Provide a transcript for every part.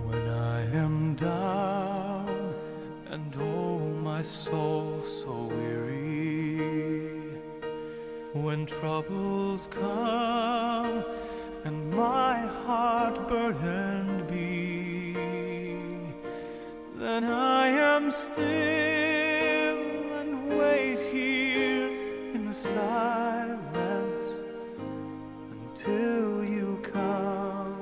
When I am down and oh my soul so weary, when troubles come and my heart burdened be, then I am still and wait here in the silence until you come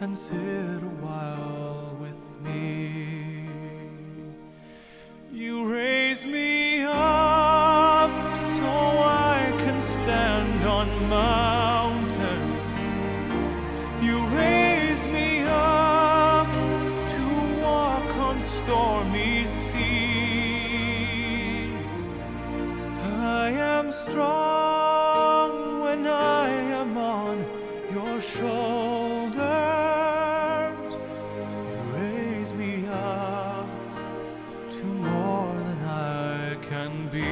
and sit a while with me. You raise me up so I can stand on mountains. You raise me up to walk on stormy seas. I am strong when I am on your shoulders. You raise me up to more than I can be.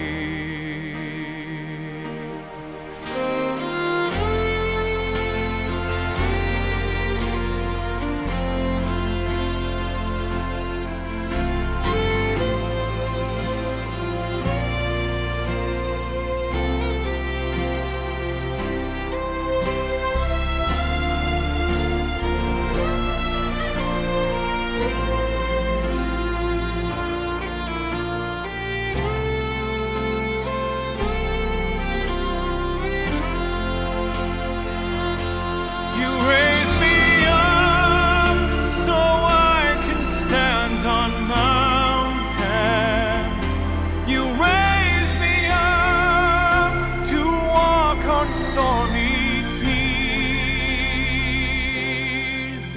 Stormy seas,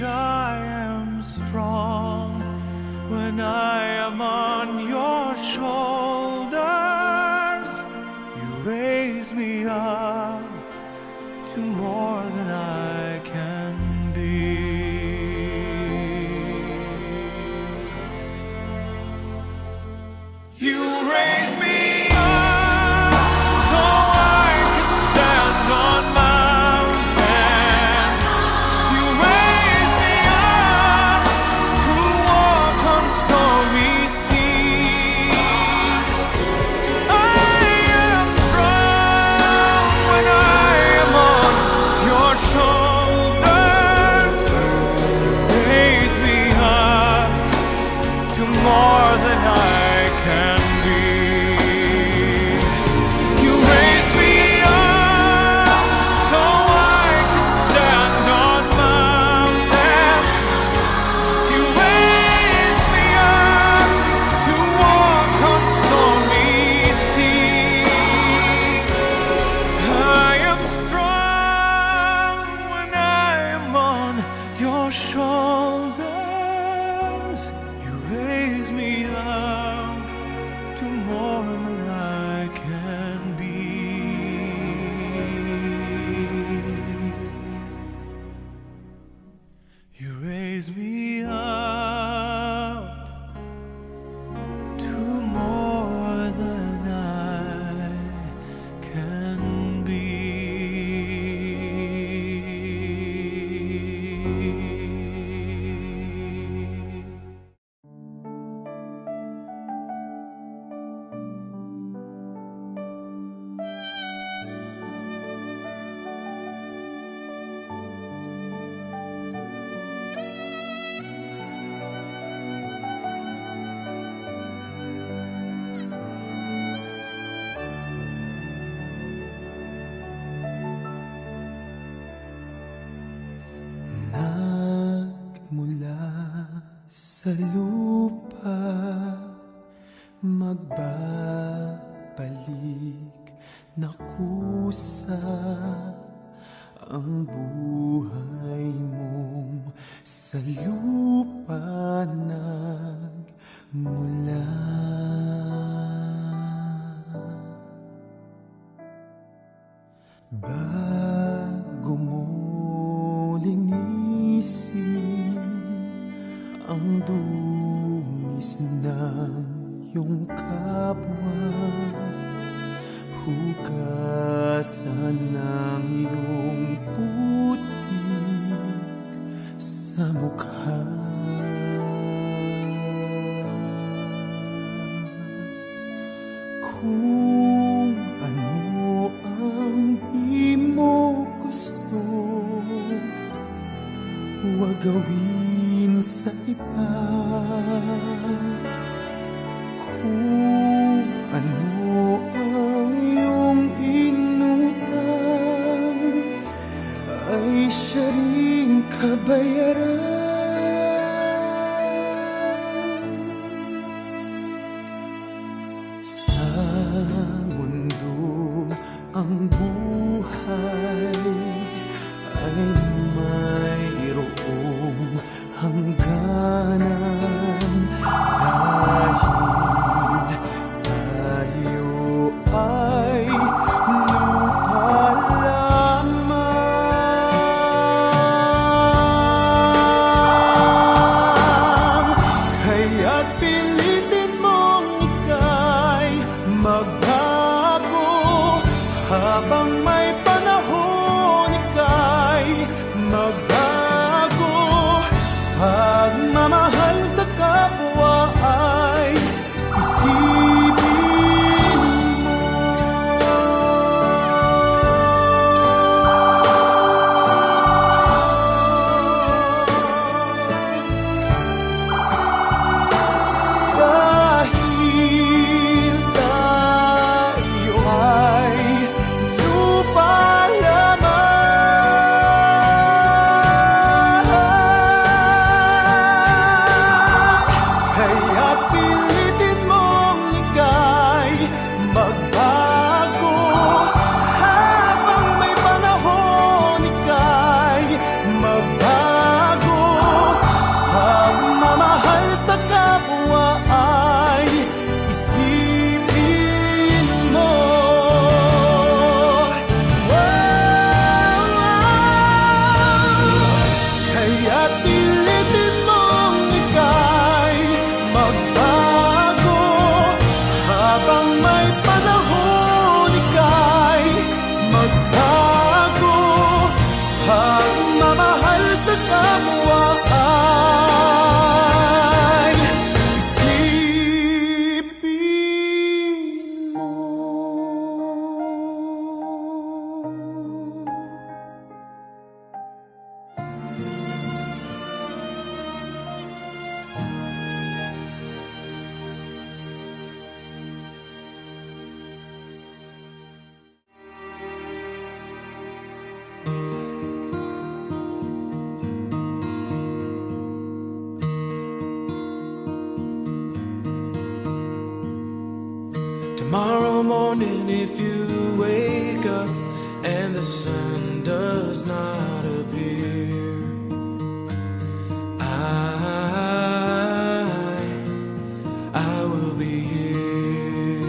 I am strong when I am on your shoulders. You raise me up to more than I can be. You raise me more than I can be. sa lupa magbabalik na kusa ang buhay mong sa lupa nagmula. Bago mo linisin ang dungis ng iyong kapwa, hugasan ng iyong putik sa mukha. Kung ano ang di mo gusto, huwag gawin sa iba. Kung ano ang iyong inutang, ay siya ring kabayaran. Sa mundo ang buhay ay mayroong hangganan, dahil tayo ay lupa lamang. Kaya't pilitin mong ika'y magbago, habang may panahon ika'y magbago. Pagmamahal sa kapwa ay isipin mo. Dahil tayo ay lupa kaya't pilitin mong ika'y magbago, habang may panahon ika'y magbago. Pagmamahal sa kapwa ay isipin mo. Kaya't pilitin mong ika'y magbago, habang may panahon ika'y magbago. Pagmamahal sa kapwa ay isipin mo. Tomorrow morning, if you wake up and the sun does not appear, I will be here.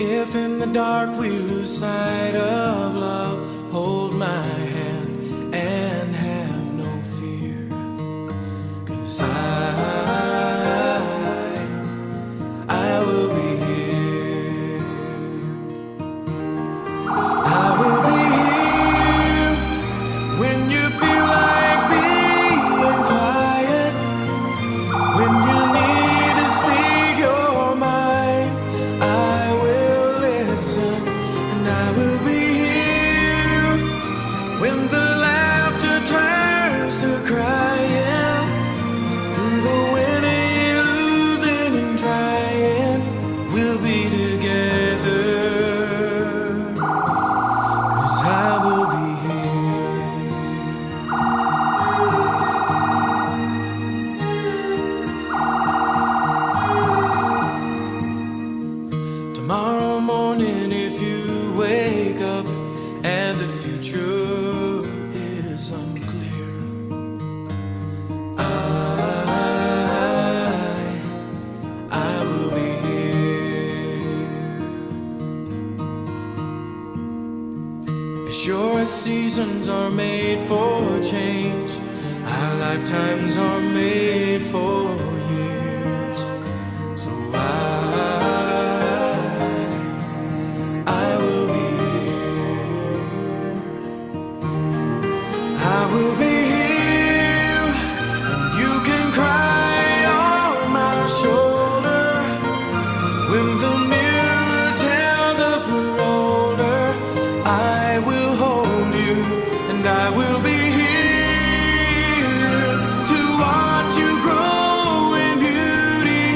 If in the dark we lose sight of love, hold my hand and have no fear, 'cause I will be here. I will be here when you feel like being quiet, when you need to speak your mind. I will listen, and I will be here when the laughter turns to crying, seasons are made for change. Our lifetimes are made for years. So I will be here. I will be here. You can cry on my shoulder when the mirror tells us we're older. I will hold you and I will be here to watch you grow in beauty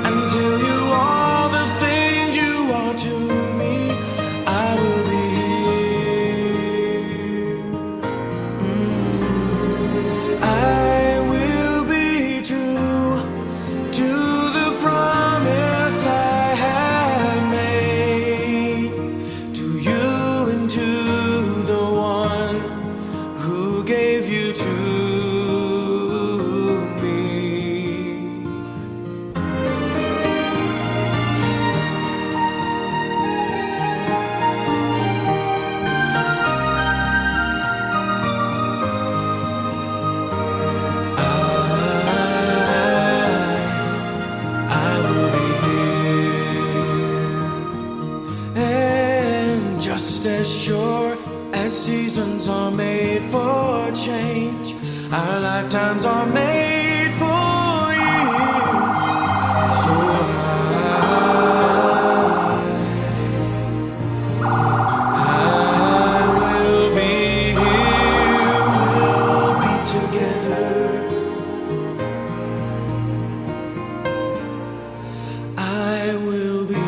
and tell you all the things you are to me. I will be here. I will be true to the promise I have made to you and to the one who gave you to me. I will be here. And just as sure as seasons are made for change, our lifetimes are made for years. So I will be here. We'll be together. I will be here.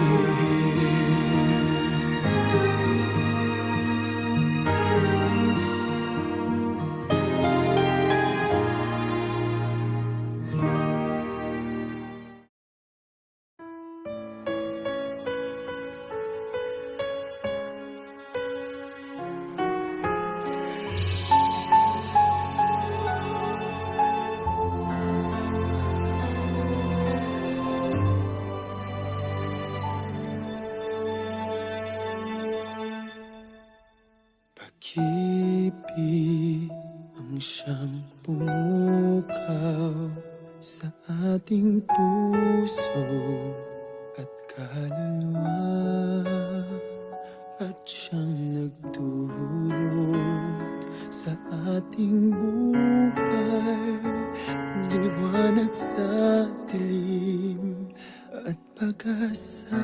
Pag-ibig ang siyang pumukaw sa ating puso at kaluluwa, at siyang nagdulot sa ating buhay, liwanag sa dilim at pag-asa.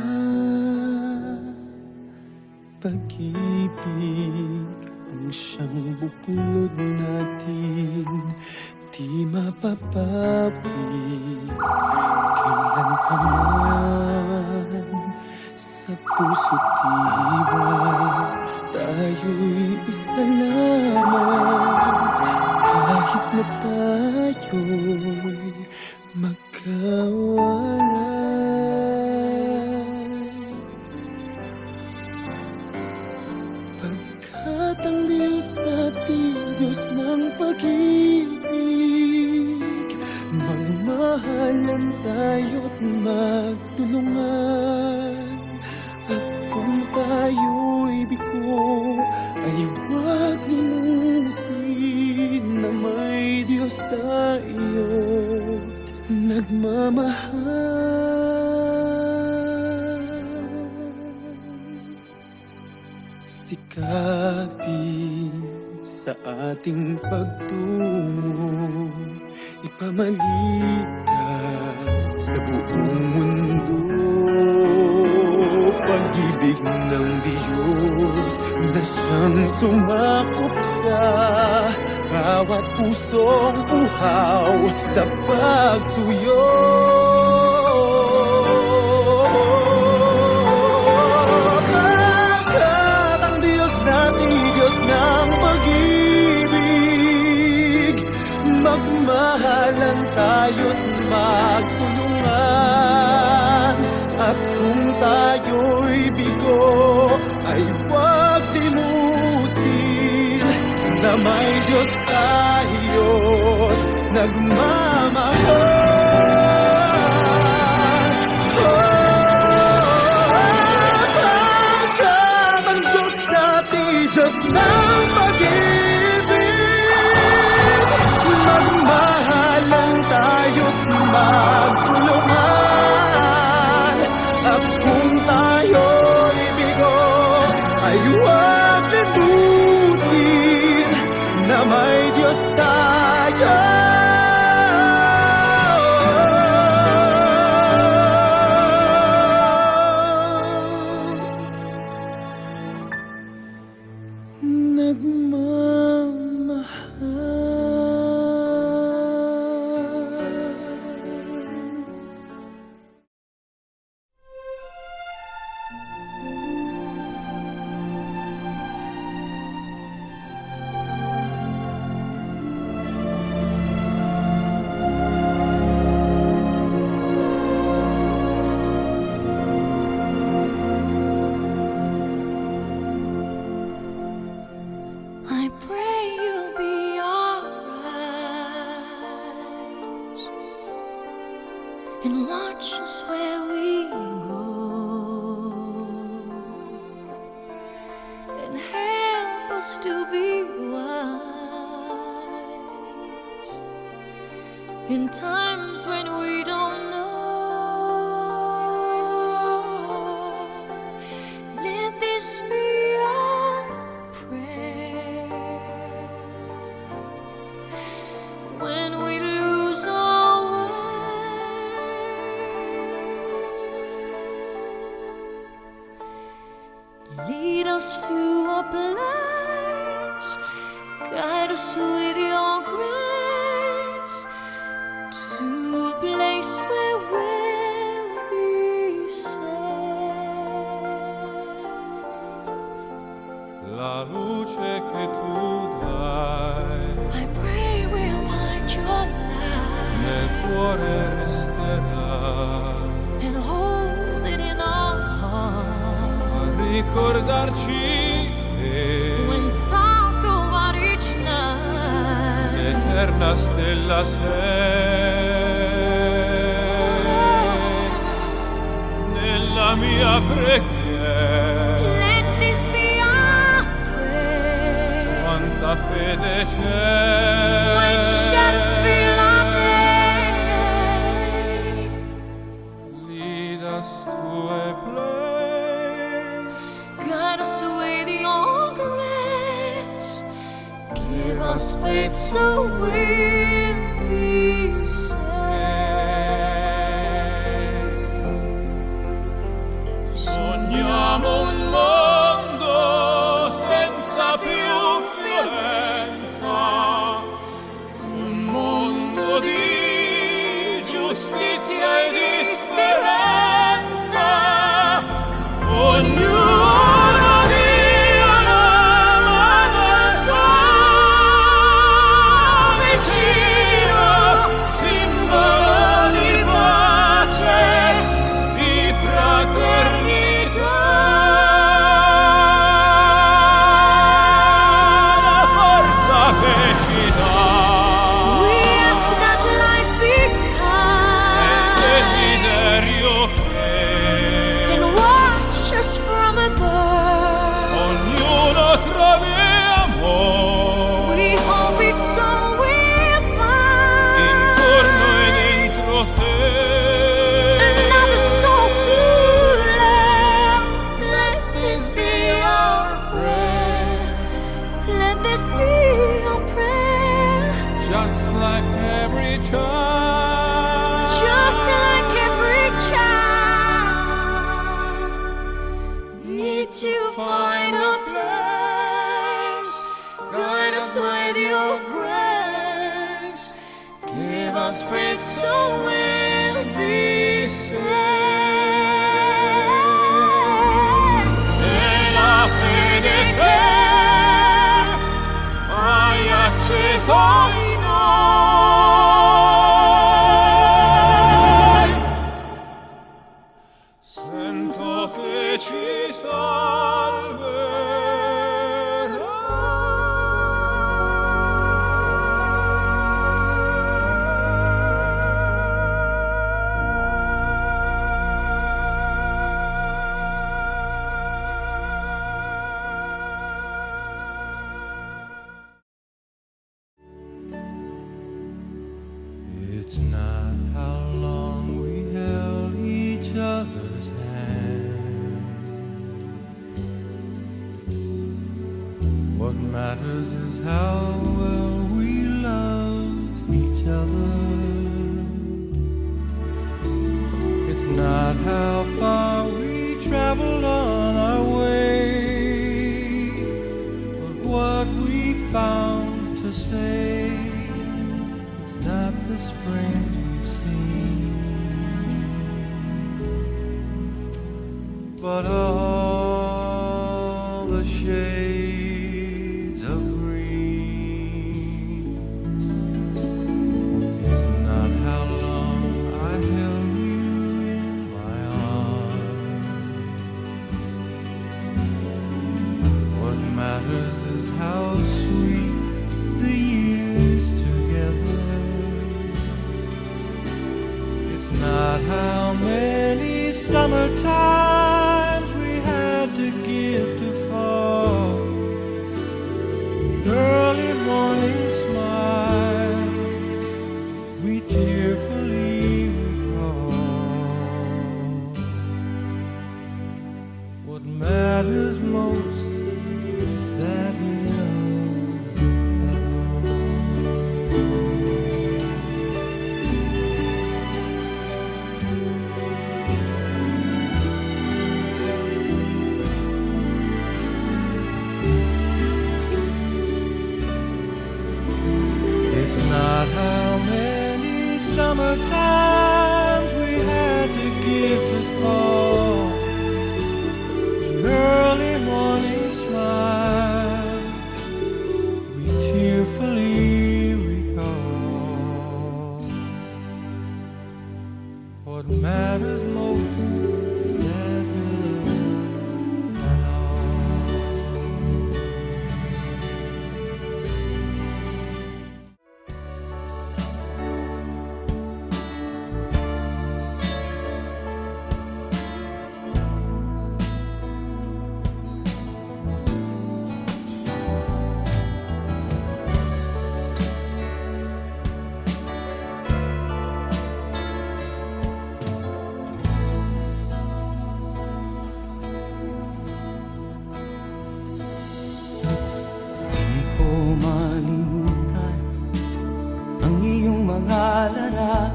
Pag-ibig ang siyang buklod natin, di mapapawi kailan pa man. Sa puso't diwa tayo'y isa lamang, kahit na tayo'y magkawalay. Pagkat ang Diyos natin, Diyos ng pag-ibig, magmahalan tayo't magtulungan. At kung tayo'y bigo, ay huwag limutin na may Diyos tayo't nagmamahal. Sikapin sa ating pagtungo, ipamaligaya sa buong mundo. Pag-ibig ng Diyos na siyang sumakop sa bawat pusong uhaw sa pagsuyo. Pagkat ang Diyos natin, Diyos ng pag-ibig, magmahalan tayo't magtulungan. At kung tayo'y bigo, ay huwag limutin na may Diyos tayo't nagmamahal. Pagkat ang Diyos natin, Diyos ng pag-ibig, and watch us where we go, and help us to be wise in times when we don't know. Let this be our prayer when we lose our way. Lead us to a place, guide us with your grace, to a place where we'll be safe. La luce che tu dai I pray we'll find your nel light cuore resterà and hold it in our a heart. ricordarci che When stars go out each night, l'eterna stella sei nella mia preghiera. let this be our prayer. Quanta fede c'è When shadows fill our day, lead us to a place, guide us with your grace. Give us faith so we'll be safe. sogniamo un mondo senza più violenza, un mondo di giustizia e di speranza. Ognuno dia una mano al suo vicino, simbolo di pace, di fraternità. La forza che ci dà We ask that life be è il kind desiderio che and watch us from above. ognuno trovi amore We hope it's all we'll find. intorno e dentro sé. Another soul to love. Let this be our prayer. Let this be our prayer. Just like every child, Just like every child, need to find a place. Guide us with your grace. Give us faith so we'll be safe. e la fede che hai acceso in noi. Sento che ci It's not how long we held each other's hand. What matters is how well we love each other. It's not how far we traveled on our way, but what we found to say. It's not the spring we've seen, but all the shades of green. It's not how long I held you in my arms. What matters is how sweet the years together. It's not not how many summer times we had to give to fall. Early morning smile we tearfully recall. What matters most is that we know that it's not how many summer times we had to give to fall. Early morning smile we tearfully recall. What matters most is that we love and all. Di ko malimutan ang iyong mga larawan,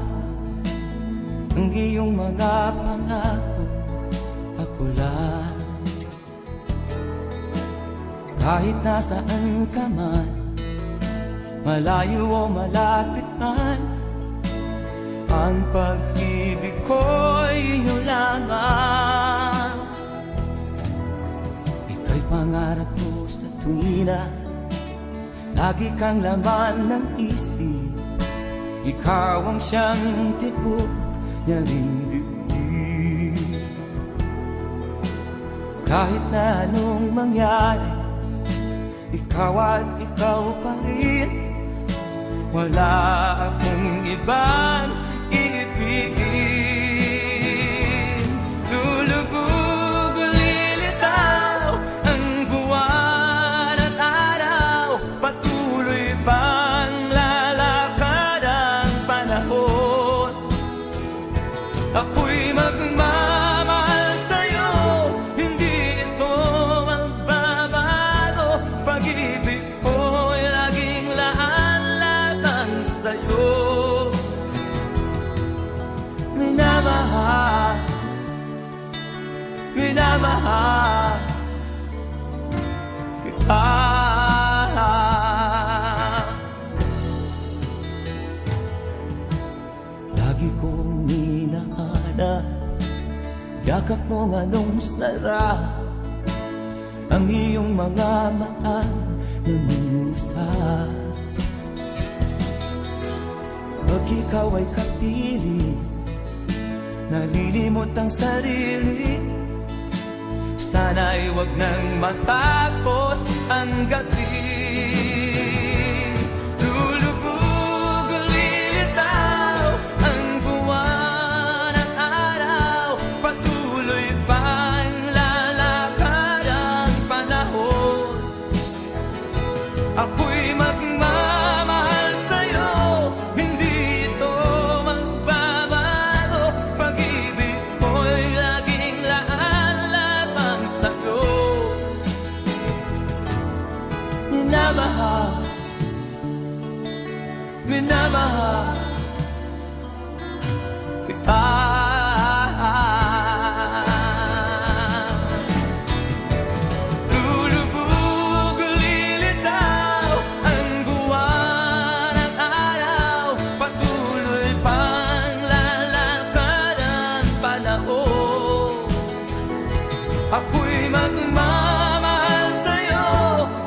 ang iyong mga pangako, ako lang. Kahit nasaan ka man, malayo o malapit man, ang pag-ibig ko'y iyong lamang. Ika'y pangarap ko sa tuwina, lagi kang laman ng isip. Ikaw ang siyang tibok niya ring dibdib. Kahit na anong mangyari, ikaw at ikaw pa rin. Wala akong ibang iibigin. Lulubog o lilitaw ang buwan at araw, patuloy pang lalakad ang panahon. Ako'y magmamahal sa'yo, hindi ito magbabago. Pag-ibig ko'y laging laan-laan sa'yo. Minamahal, minamahal kita. Lagi kong hinahanap yakap mong anong sarap, ang iyong mga mata na minusap. Pag ikaw ay kapiling, nalilimot ang sarili. Sana'y wag nang matapos ang gabi. Lulubog o lilitaw ang buwan at araw, patuloy pang lalakad ang panahon. Ako'y magmamahal sa'yo, hindi ito magbabago. Pag-ibig ko'y laging laan-lamang sa'yo. Minamahal, minamahal kita. Lulubog o lilitaw ang buwan at araw, patuloy pang lalakad ang panahon. Ako'y magmamahal sa'yo,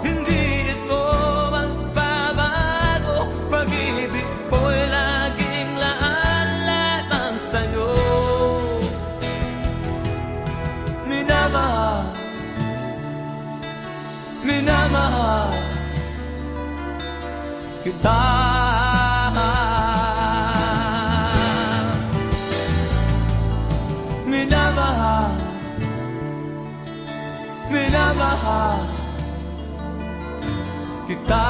hindi ito magbabago. Pag-ibig ko'y laging laan-lamang sa'yo. Minamahal, minamahal kita. minamahal kita.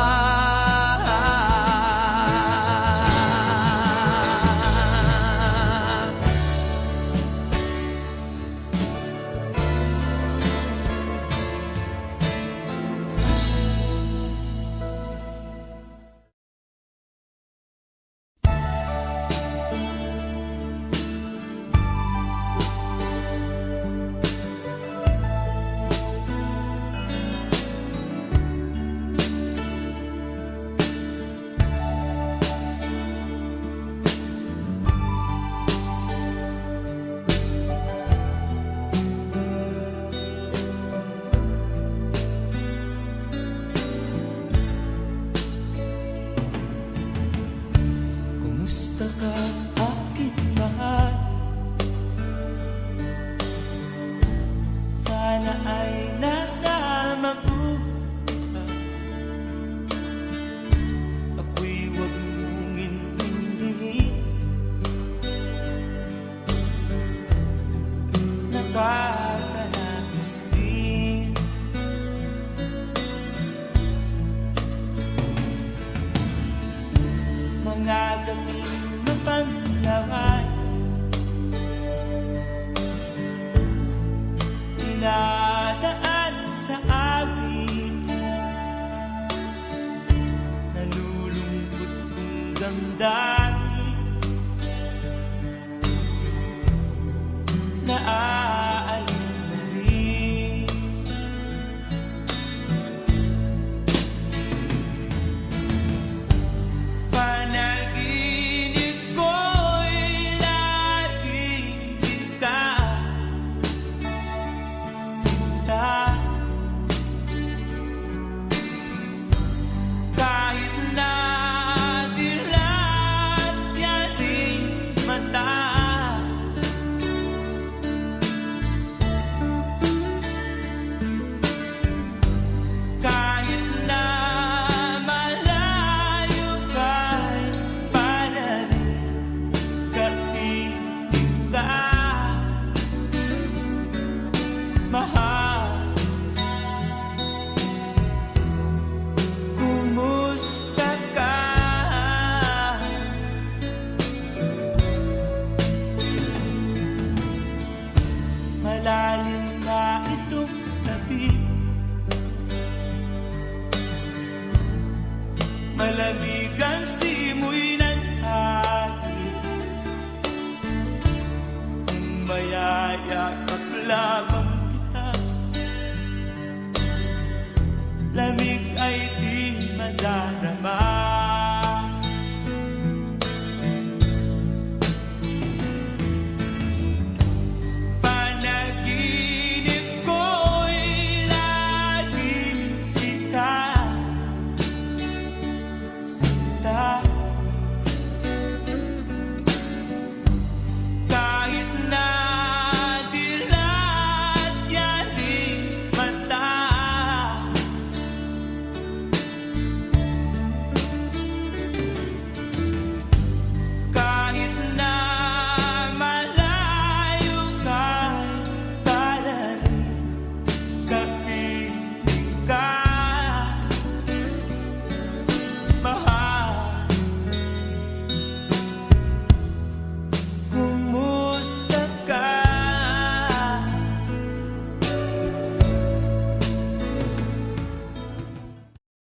Kumusta ka, aking mahal? Sana ay nasa mabuhay. Ako'y huwag mong intindihin. Nakakaraos din. Mga gabing mapanglawan, dinadaan sa amin. Nalulungkot kong damdamin, naaalala na rin. Panaginip ko'y laging ikaw, sinta. Kahit na dilat yaring mata, kahit na malayo ka'y para rin kaibig ka, mahal. Kumusta ka? Malalim na itong gabi, malamig ang simoy ng hangin. Kung mayayakap lamang